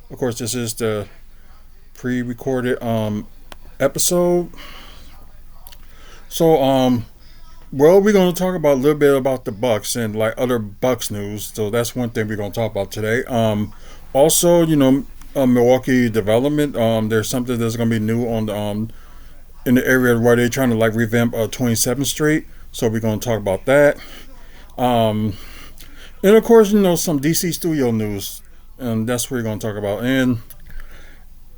Of course, this is the pre-recorded episode. So well, we're gonna talk about a little bit about the Bucks and like other Bucks news. So that's one thing we're gonna talk about today. Also, Milwaukee development. There's something that's gonna be new on the in the area where they're trying to like revamp 27th Street. So we're gonna talk about that. Um, and of course, some DC studio news, and that's what we're gonna talk about. And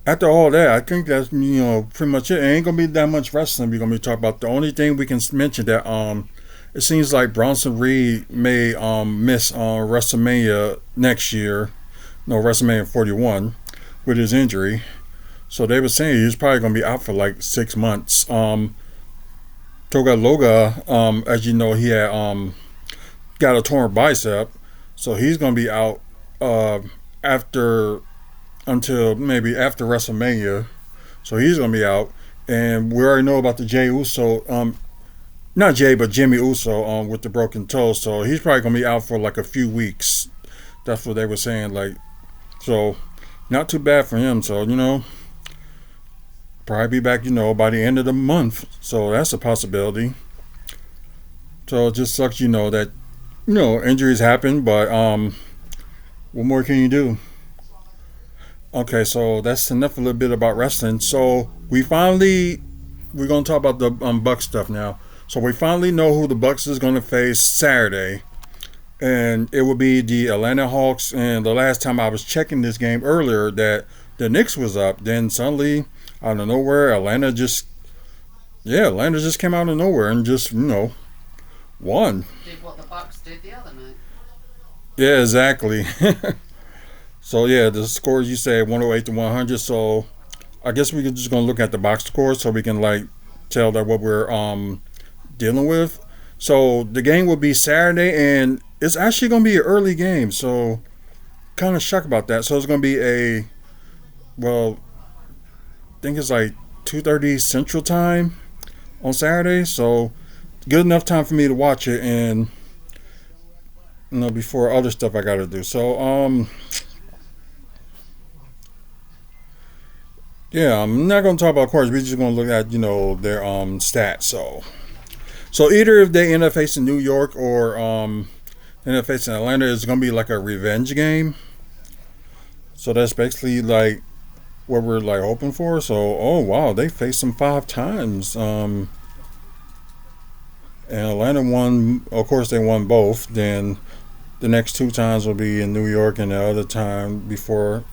after all that, I think that's pretty much it. It ain't gonna be that much wrestling we're gonna be talking about. The only thing we can mention that it seems like Bronson Reed may miss WrestleMania next year, no WrestleMania 41 with his injury. So they were saying he's probably gonna be out for like 6 months. Toga Loga, as you know, he had got a torn bicep, so he's gonna be out after until maybe after WrestleMania. So he's gonna be out, and we already know about the Jay Uso, not Jay but Jimmy Uso, with the broken toe. So he's probably gonna be out for like a few weeks. That's what they were saying. Like, so not too bad for him. So probably be back, by the end of the month. So that's a possibility. So it just sucks, that injuries happen, but what more can you do? Okay, so that's enough a little bit about wrestling. So we're gonna talk about the Bucks stuff now. So we finally know who the Bucks is gonna face Saturday, and it will be the Atlanta Hawks. And the last time I was checking this game earlier, that the Knicks was up. Then suddenly, out of nowhere, Atlanta just came out of nowhere and just won. Did what the Bucks did the other night. Yeah, exactly. So yeah, the scores you say 108 to 100. So I guess we're just gonna look at the box scores so we can like tell that what we're dealing with. So the game will be Saturday, and it's actually gonna be an early game. So kind of shocked about that. So it's gonna be I think it's like 2:30 Central Time on Saturday. So good enough time for me to watch it, and before other stuff I gotta do. So yeah, I'm not gonna talk about course. We're just gonna look at their stats. So either if they end up facing New York or end up facing Atlanta, it's gonna be like a revenge game. So that's basically like what we're like hoping for. So oh wow, they faced them 5 times. And Atlanta won. Of course, they won both. Then the next 2 times will be in New York, and the other time before,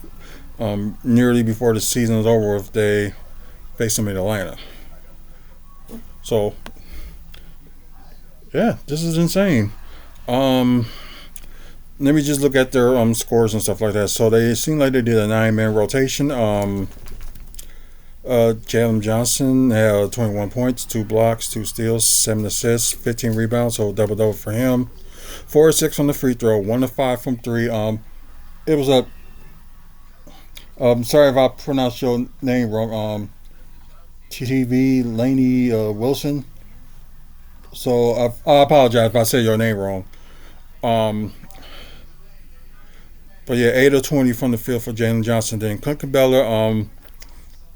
nearly before the season is over, if they face them in Atlanta. So yeah, this is insane. Um, Let me just look at their scores and stuff like that. So they seem like they did a 9-man rotation. Jalen Johnson had 21 points, 2 blocks, 2 steals, 7 assists, 15 rebounds, so double double for him. 4 or 6 from the free throw, 1 to 5 from three. It was a. Sorry if I pronounced your name wrong. TTV Laney Wilson. So I apologize if I said your name wrong. Um, but yeah, 8 of 20 from the field for Jalen Johnson. Then Clint Cabela,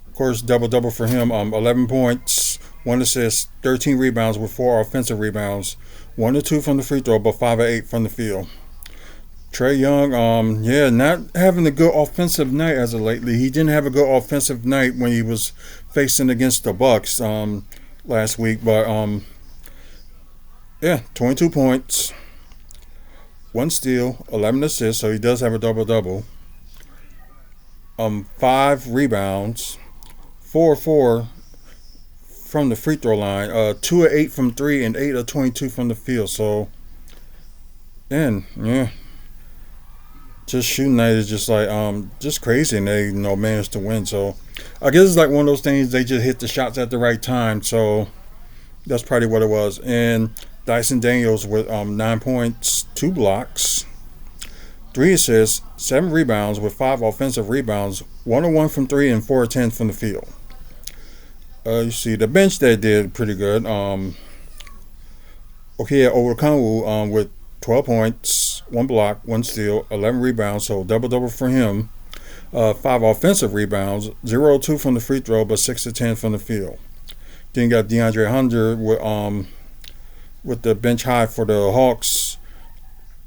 of course, double double for him. 11 points, 1 assist, 13 rebounds with 4 offensive rebounds. 1 to 2 from the free throw, but 5 of 8 from the field. Trey Young, yeah, not having a good offensive night as of lately. He didn't have a good offensive night when he was facing against the Bucks last week, but yeah, 22 points, 1 steal, 11 assists, so he does have a double double. 5 rebounds, 4 of 4 from the free throw line, 2 of 8 from three, and 8 of 22 from the field. So, and yeah, just shooting night is just like just crazy, and they managed to win. So I guess it's like one of those things, they just hit the shots at the right time. So that's probably what it was. And Dyson Daniels with 9 points, 2 blocks, 3 assists, 7 rebounds with 5 offensive rebounds, 1 of 1 from three, and 4 of 10 from the field. You see the bench, they did pretty good. Okay, with 12 points, 1 block, 1 steal, 11 rebounds, so double double for him. 5 offensive rebounds, 0 2 from the free throw, but 6 of 10 from the field. Then you got DeAndre Hunter with the bench high for the Hawks,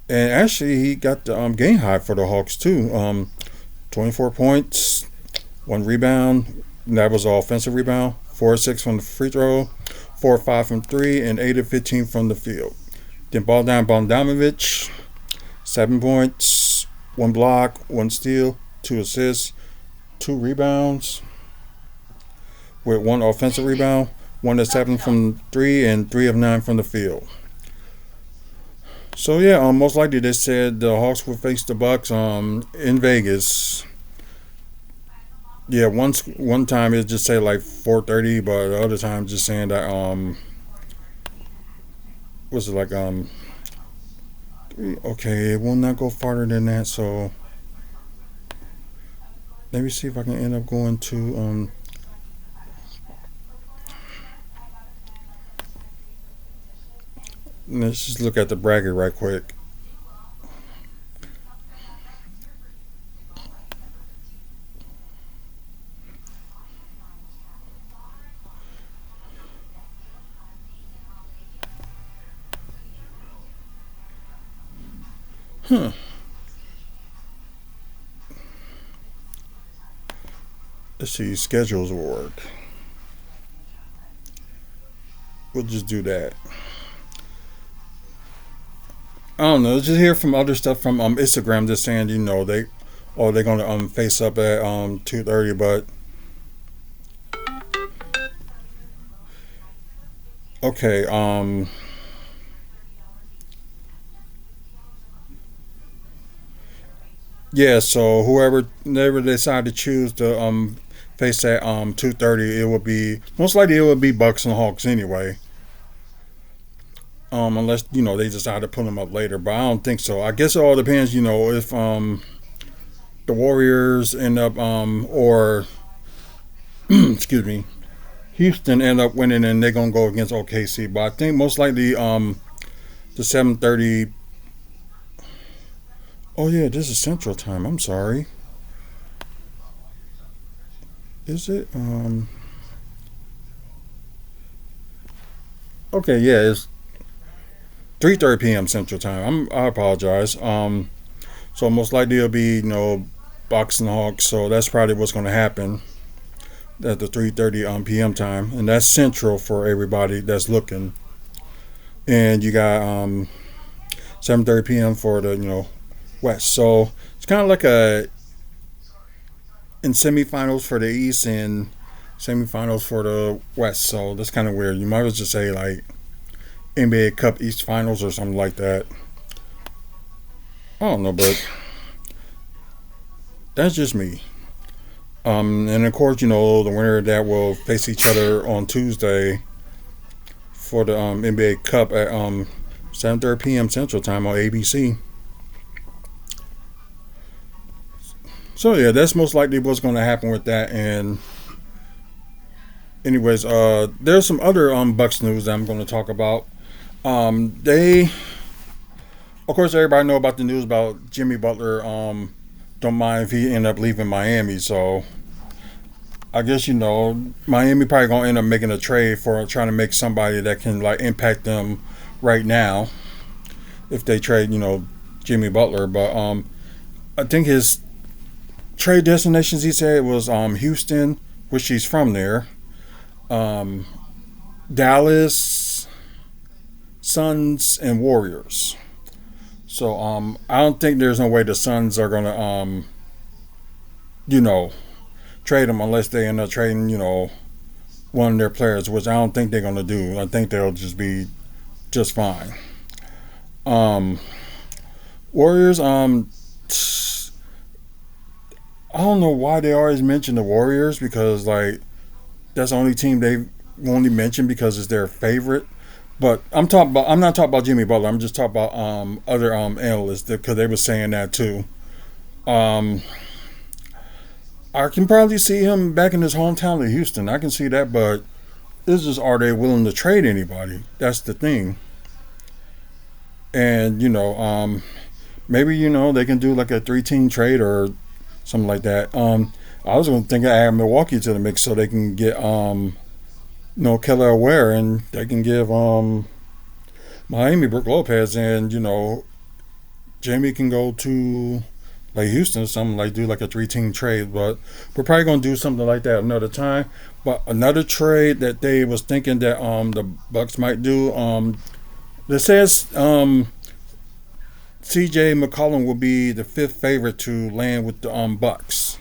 and actually he got the game high for the Hawks too. 24 points, 1 rebound. That was an offensive rebound. 4 of 6 from the free throw, 4 of 5 from three, and 8 of 15 from the field. Then Bogdanovich, 7 points, 1 block, 1 steal, 2 assists, 2 rebounds, with 1 offensive rebound, 1 of 7 from three, and 3 of 9 from the field. So yeah, most likely they said the Hawks will face the Bucks in Vegas. Yeah, one time it just say like 4:30, but the other time just saying that was it like okay, it will not go farther than that. So let me see if I can end up going to let's just look at the bracket right quick. Huh. Let's see, schedules award. We'll just do that. I don't know. Just hear from other stuff from Instagram just saying they're gonna face up at 2:30, but okay, yeah, so whoever they decide to choose to face at 2:30, it will be most likely it will be Bucks and Hawks anyway. Unless they decide to put them up later, but I don't think so. I guess it all depends, if the Warriors end up or excuse me, Houston end up winning and they're gonna go against OKC. But I think most likely the 7:30. Oh yeah, this is Central Time. I'm sorry. Is it? Okay, yeah, it's 3:30 p.m. Central Time. I apologize. So most likely it'll be Bucks and Hawks. So that's probably what's going to happen at the 3:30 p.m. time, and that's Central for everybody that's looking. And you got 7:30 p.m. for the West. So it's kind of like a in semifinals for the East and semifinals for the West. So that's kind of weird. You might as well just say like NBA Cup East Finals or something like that. I don't know, but that's just me. And of course, the winner that will face each other on Tuesday for the NBA Cup at 7:30 p.m. Central Time on ABC. So yeah, that's most likely what's going to happen with that. And anyways, there's some other Bucks news that I'm going to talk about. They, of course, everybody know about the news about Jimmy Butler. Don't mind if he end up leaving Miami. So I guess Miami probably gonna end up making a trade for trying to make somebody that can like impact them right now if they trade Jimmy Butler. But I think his trade destinations he said was Houston, which he's from there, um, Dallas, Suns, and Warriors. So I don't think there's no way the Suns are gonna you know trade him unless they end up trading one of their players, which I don't think they're gonna do. I think they'll just be just fine. Um, Warriors. I don't know why they always mention the Warriors because like that's the only team they only mention because it's their favorite. But I'm not talking about Jimmy Butler. I'm just talking about other analysts because they were saying that too. Um, I can probably see him back in his hometown of Houston. I can see that, but it's just are they willing to trade anybody? That's the thing. And maybe they can do like a 3-team trade or something like that. I was going to think of adding Milwaukee to the mix so they can get Keller Ware and they can give Miami Brook Lopez, and Jamie can go to like Houston or something, like do like a three-team trade. But we're probably gonna do something like that another time. But another trade that they was thinking that the Bucks might do, it says CJ McCollum will be the fifth favorite to land with the Bucks.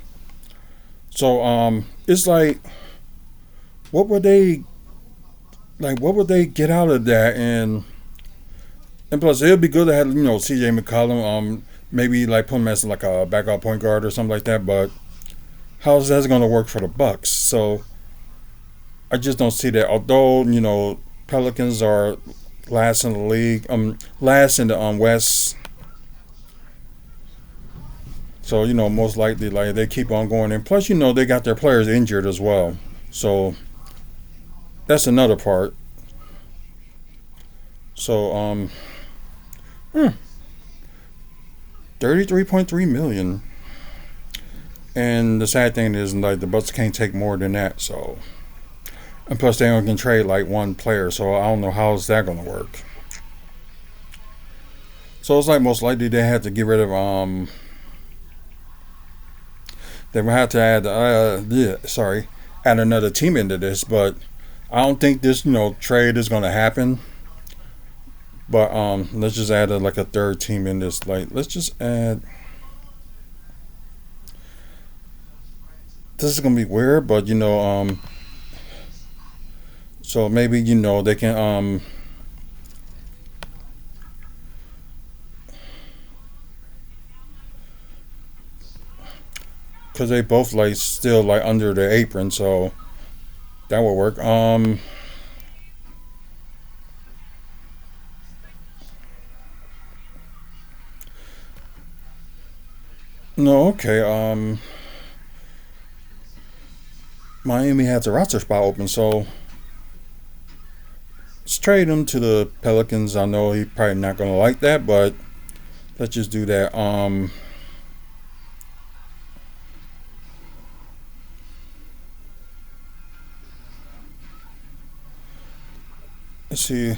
So it's like, what would they what would they get out of that? And plus, it'd be good to have CJ McCollum. Maybe like put him as like a backup point guard or something like that. But how's that going to work for the Bucks? So I just don't see that. Although Pelicans are last in the league, last in the West. So most likely like they keep on going. And plus, they got their players injured as well. So that's another part. So 33.3 million. And the sad thing is, like, the Bucks can't take more than that. So, and plus they only can trade like one player. So I don't know how's that gonna work. So it's like most likely they had to get rid of they would have to add add another team into this. But I don't think this trade is gonna happen. But let's just add like a third team in this. Like, let's just add. This is gonna be weird, but so maybe they can because they both like still like under the apron, so that will work. No, okay. Miami has a roster spot open, so let's trade him to the Pelicans. I know he's probably not gonna like that, but let's just do that. Let's see.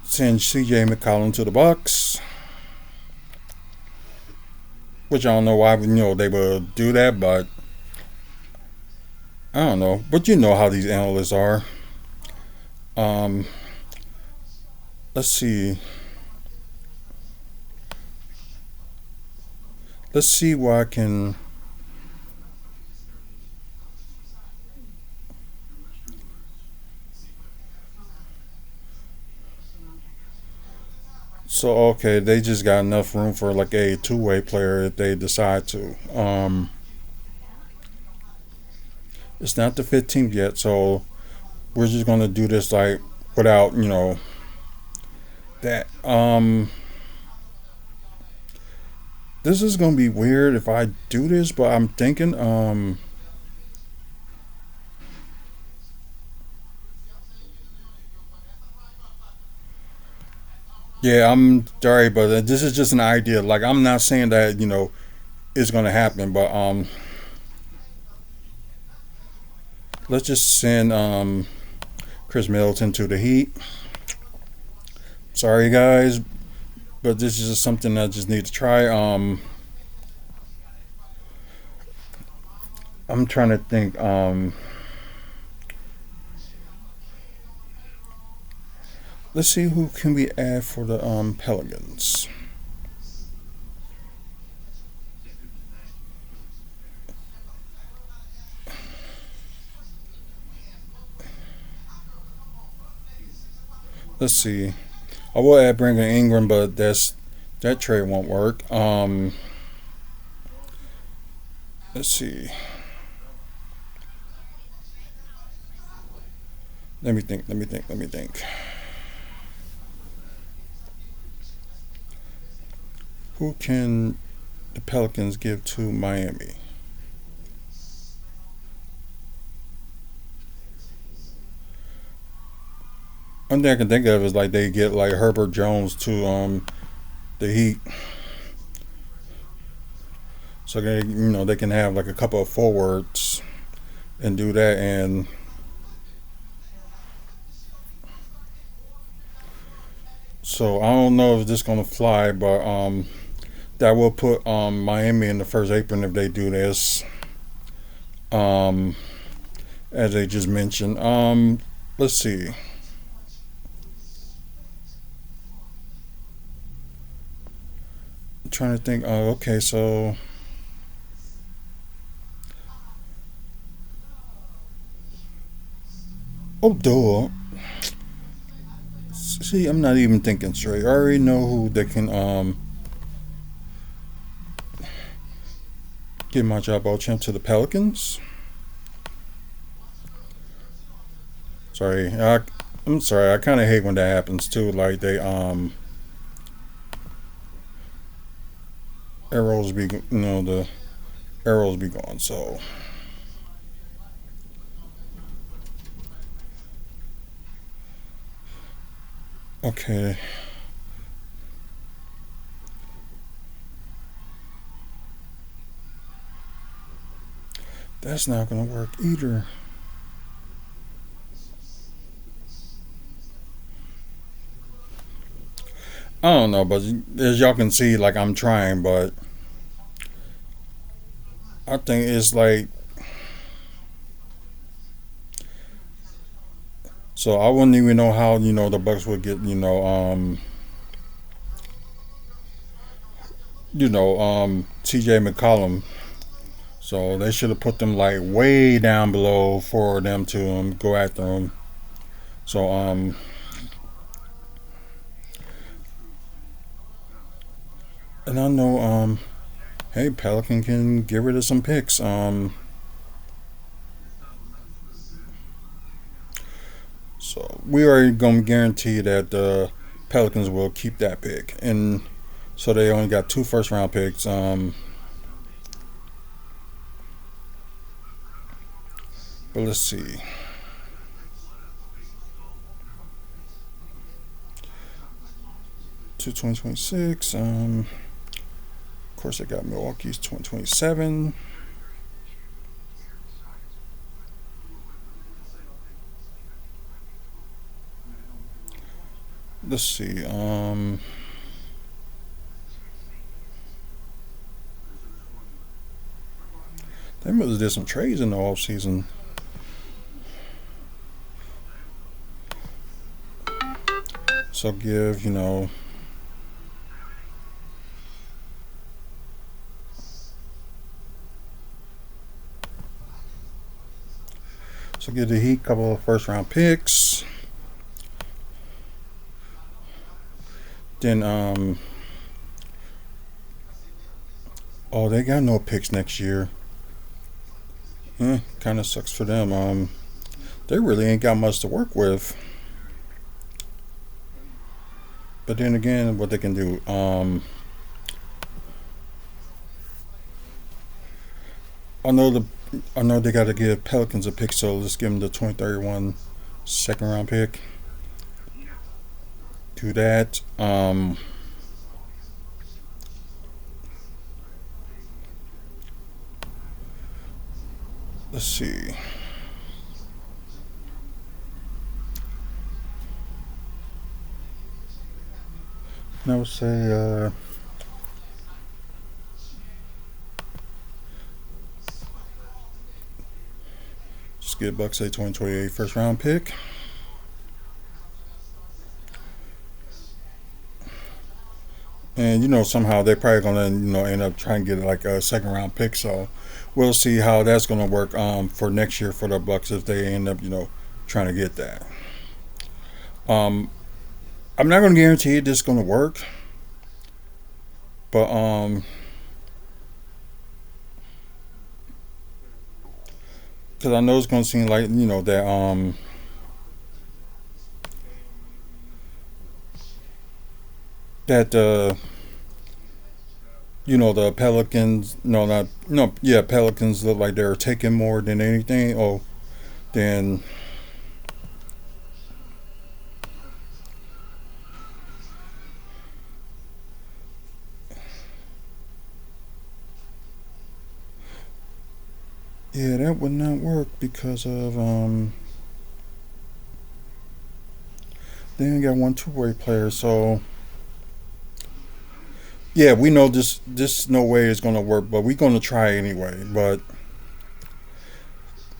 Send CJ McCollum to the Bucks, which I don't know why they would do that, but I don't know. But you know how these analysts are. Um, let's see. Let's see what I can. So okay, they just got enough room for like a two-way player if they decide to. It's not the 15th yet, so we're just gonna do this like without that. This is gonna be weird if I do this, but I'm thinking yeah, I'm sorry, but this is just an idea. Like, I'm not saying that it's gonna happen, but let's just send Chris Middleton to the Heat. Sorry guys, but this is just something I just need to try. I'm trying to think. Let's see who can we add for the Pelicans. Let's see. I will add Brandon Ingram, but that trade won't work. Let's see. Let me think. Let me think. Let me think. Who can the Pelicans give to Miami? One thing I can think of is like they get like Herbert Jones to the Heat. so they can have like a couple of forwards and do that. And so I don't know if this is gonna fly, but that will put Miami in the first apron if they do this. Um, as they just mentioned. Let's see. I'm trying to think. Okay, so duh. See, I'm not even thinking straight. I already know who they can give my job all champ to the Pelicans. Sorry, I'm sorry. I kind of hate when that happens too. Like they arrows be the arrows be gone. So okay, that's not gonna work either. I don't know, but as y'all can see, like I'm trying, but I think it's like so. I wouldn't even know how the Bucks would get T.J. McCollum. So they should have put them like way down below for them to go after them. So and I know hey, Pelican can get rid of some picks. So we are gonna guarantee that the Pelicans will keep that pick, and so they only got two first round picks. But let's see. To 2026. Of course, I got Milwaukee's 2027. Let's see. They must have did some trades in the off season. So give so give the Heat a couple of first round picks. Then oh, they got no picks next year. Kind of sucks for them. They really ain't got much to work with. But then again, what they can do, I know they got to give Pelicans a pick, so let's give them the 2031 second round pick. Do that. Let's see. And I would say just give Bucks a 2028 first round pick. And somehow they're probably gonna end up trying to get like a second round pick. So we'll see how that's gonna work for next year for the Bucks if they end up trying to get that. Um, I'm not gonna guarantee this is gonna work, but because I know it's gonna seem like that that the Pelicans no yeah Pelicans look like they're taking more than anything. Oh, then Yeah, that would not work because of they only got one two-way player. So yeah, we know this no way is gonna work, but we're gonna try anyway. But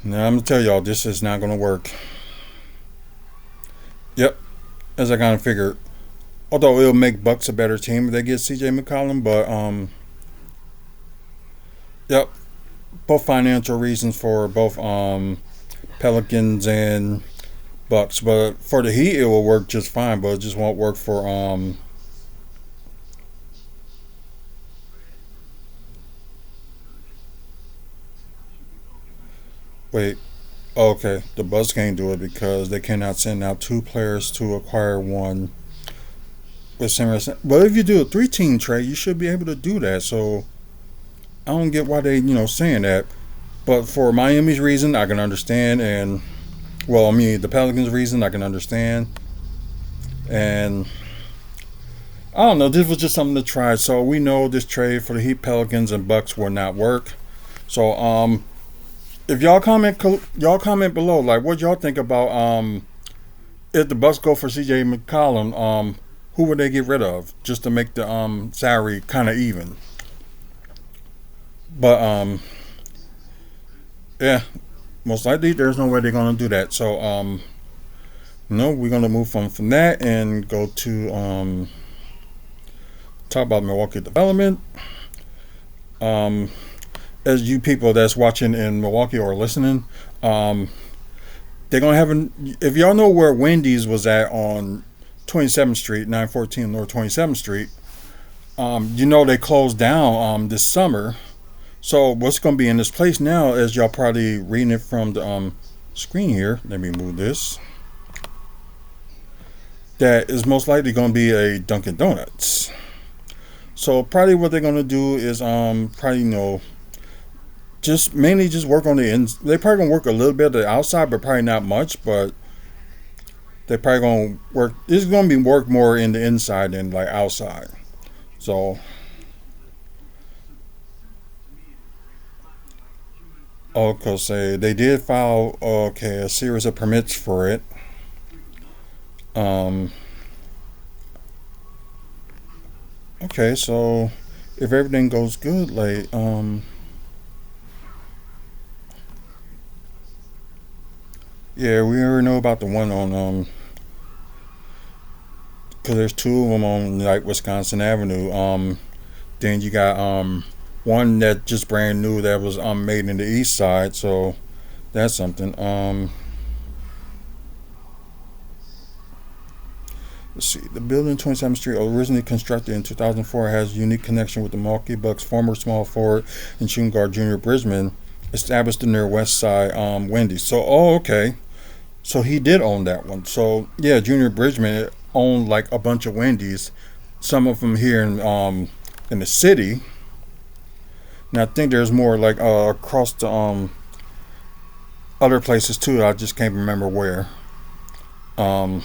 now I'm gonna tell y'all this is not gonna work. Yep, as I kind of figured. Although it'll make Bucks a better team if they get CJ McCollum, but yep, both financial reasons for both Pelicans and Bucks. But for the Heat, it will work just fine, but it just won't work for wait. Okay, the Bucks can't do it because they cannot send out two players to acquire one with similar. But if you do a three-team trade, you should be able to do that. So I don't get why they saying that. But for Miami's reason, I can understand, and well, I mean the Pelicans' reason, I can understand, and I don't know. This was just something to try. So we know this trade for the Heat, Pelicans, and Bucks will not work. So if y'all comment below, like what y'all think about if the Bucks go for CJ McCollum, who would they get rid of just to make the salary kind of even? But yeah, most likely there's no way they're gonna do that. So no, we're gonna move on from that and go to talk about Milwaukee development. Um, as you people that's watching in Milwaukee or listening, they're gonna have if y'all know where Wendy's was at on 27th Street, 914 North 27th Street. They closed down this summer. So what's gonna be in this place now, as y'all probably reading it from the screen here. Let me move this. That is most likely gonna be a Dunkin' Donuts. So probably what they're gonna do is probably just mainly just work on the ins. They probably gonna work a little bit of the outside, but probably not much. But they probably gonna work. This is gonna be work more in the inside than like outside. So okay, say they did file a series of permits for it. Um, okay, so if everything goes good, like yeah, we already know about the one on because there's two of them on like Wisconsin Avenue. Then you got one that just brand new that was made in the East Side, so that's something. Let's see. The building 27th Street, originally constructed in 2004, has a unique connection with the Milwaukee Bucks former small forward and shooting guard Junior Bridgman, established in their West Side Wendy's. So, oh, okay. So he did own that one. So yeah, Junior Bridgman owned like a bunch of Wendy's, some of them here in the city. And I think there's more like across the other places too. I just can't remember where. Um,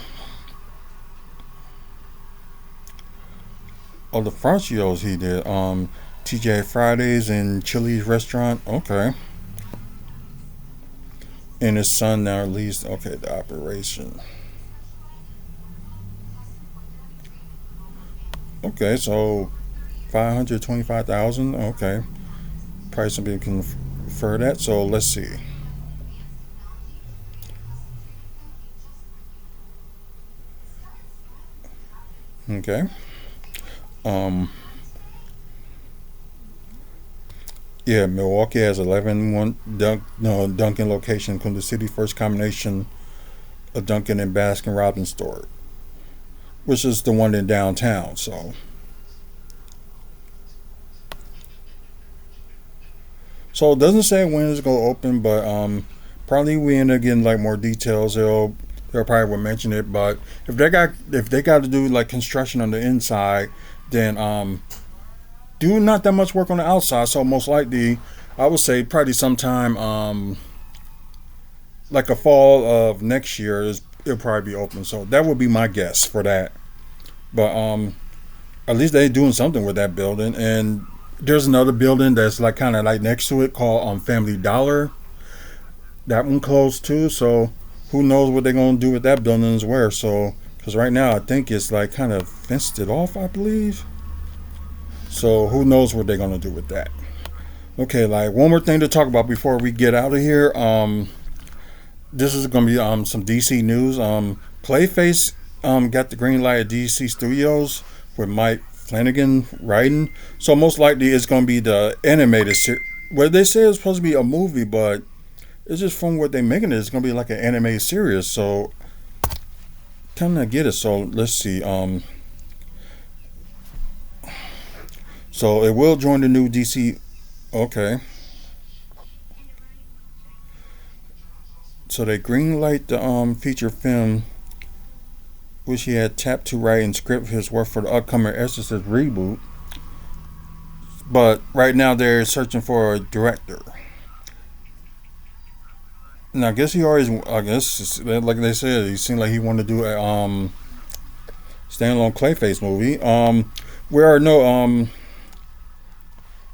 oh, the Francios he did. TJ Fridays and Chili's restaurant. Okay. And his son now leads. Okay, the operation. Okay, so 525,000. Okay, probably some people can refer that. So let's see. Okay. Um. Yeah, Milwaukee has 11 Dunkin' location, including the city's first combination of Dunkin' and Baskin Robbins store, which is the one in downtown. So it doesn't say when it's gonna open, but probably we end up getting like more details. They'll probably will mention it, but if they got to do like construction on the inside, then do not that much work on the outside. So most likely, I would say probably sometime like a fall of next year it'll probably be open. So that would be my guess for that. But at least they're doing something with that building. And there's another building that's like kind of like next to it called Family Dollar. that one closed too. So who knows what they're gonna do with that building as well. So because right now I think it's like kind of fenced it off, I believe. So who knows what they're gonna do with that. Okay, like one more thing to talk about before we get out of here. This is gonna be some DC news. Clayface got the green light at DC Studios with Mike Flanagan writing. So most likely it's gonna be the animated series. Well, they say it's supposed to be a movie, but it's just from what they're making it. It's gonna be like an animated series. So kind of get it. So let's see. So it will join the new DC. Okay. So they greenlight the feature film, which he had tapped to write and script his work for the upcoming Exorcist reboot. But right now they're searching for a director. And I guess he always, I guess, like they said, he seemed like he wanted to do a standalone Clayface movie. Where are no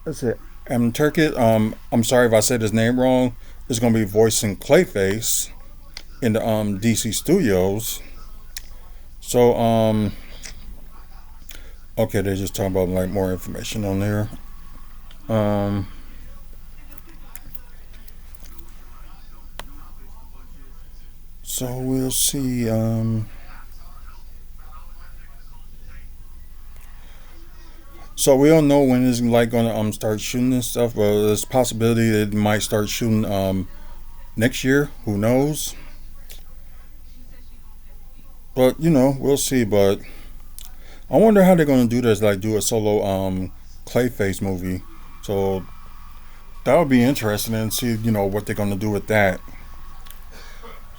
let's see, Turkett. I'm sorry if I said his name wrong. Is going to be voicing Clayface in the DC Studios. So okay, they're just talking about like more information on there. Um, so we'll see. So we don't know when it's like gonna start shooting and stuff, but there's a possibility that it might start shooting next year. Who knows? But we'll see. But I wonder how they're gonna do this. Like do a solo Clayface movie. So that would be interesting and see what they're gonna do with that.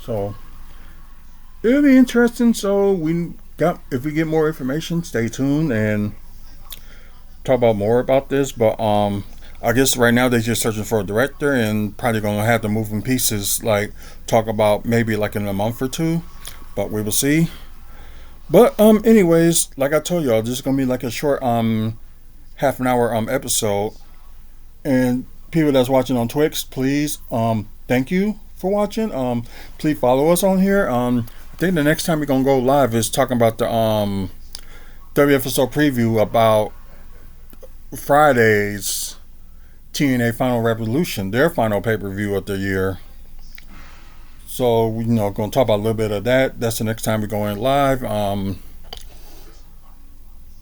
So it'll be interesting. So we got if we get more information, stay tuned and talk about more about this. But I guess right now they're just searching for a director and probably gonna have the moving pieces like talk about maybe like in a month or two. But we will see. But anyways, like I told y'all, this is gonna be like a short half an hour episode. And people that's watching on Twix, please thank you for watching. Please follow us on here. I think the next time we're gonna go live is talking about the WFSO preview about Friday's TNA Final Revolution, their final pay per view of the year. So going to talk about a little bit of that. That's the next time we're going live.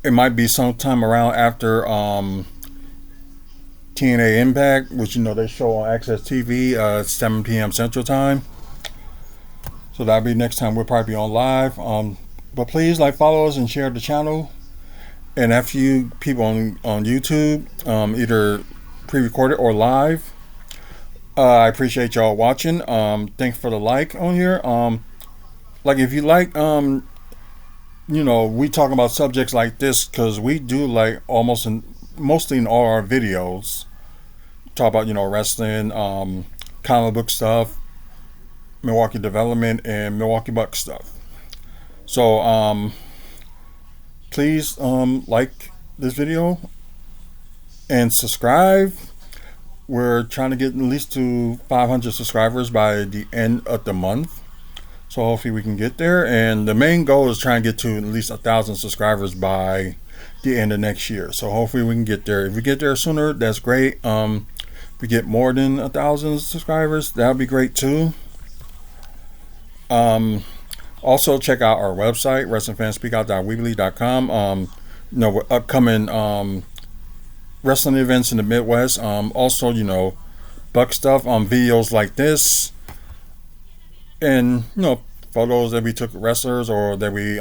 It might be sometime around after TNA Impact, which they show on Access TV 7 p.m. Central Time. So that'll be next time we'll probably be on live. But please follow us and share the channel. And after you people on YouTube, either pre-recorded or live, I appreciate y'all watching. Thanks for the like on here. Like if you like, we talk about subjects like this because we do like mostly in all our videos talk about wrestling, comic book stuff, Milwaukee development, and Milwaukee Bucks stuff. So please like this video and subscribe. We're trying to get at least to 500 subscribers by the end of the month. So hopefully we can get there. And the main goal is trying to get to at least 1,000 subscribers by the end of next year. So hopefully we can get there. If we get there sooner, that's great. If we get more than 1,000 subscribers, that would be great too. Also check out our website, wrestlingfanspeakout.weebly.com. With upcoming wrestling events in the Midwest. Also, Buck stuff, videos like this, and photos that we took wrestlers or that we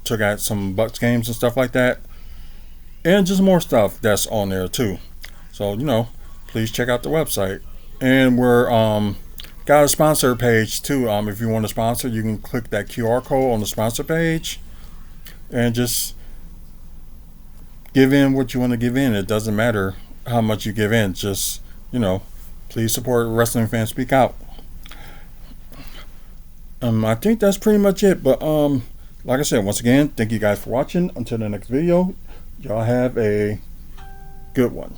took at some Bucks games and stuff like that, and just more stuff that's on there too. So please check out the website, and we're got a sponsor page too. If you want to sponsor, you can click that QR code on the sponsor page, and just give in what you want to give in. It doesn't matter how much you give in. Just, please support Wrestling Fans Speak Out. I think that's pretty much it. But like I said, once again, thank you guys for watching. Until the next video, y'all have a good one.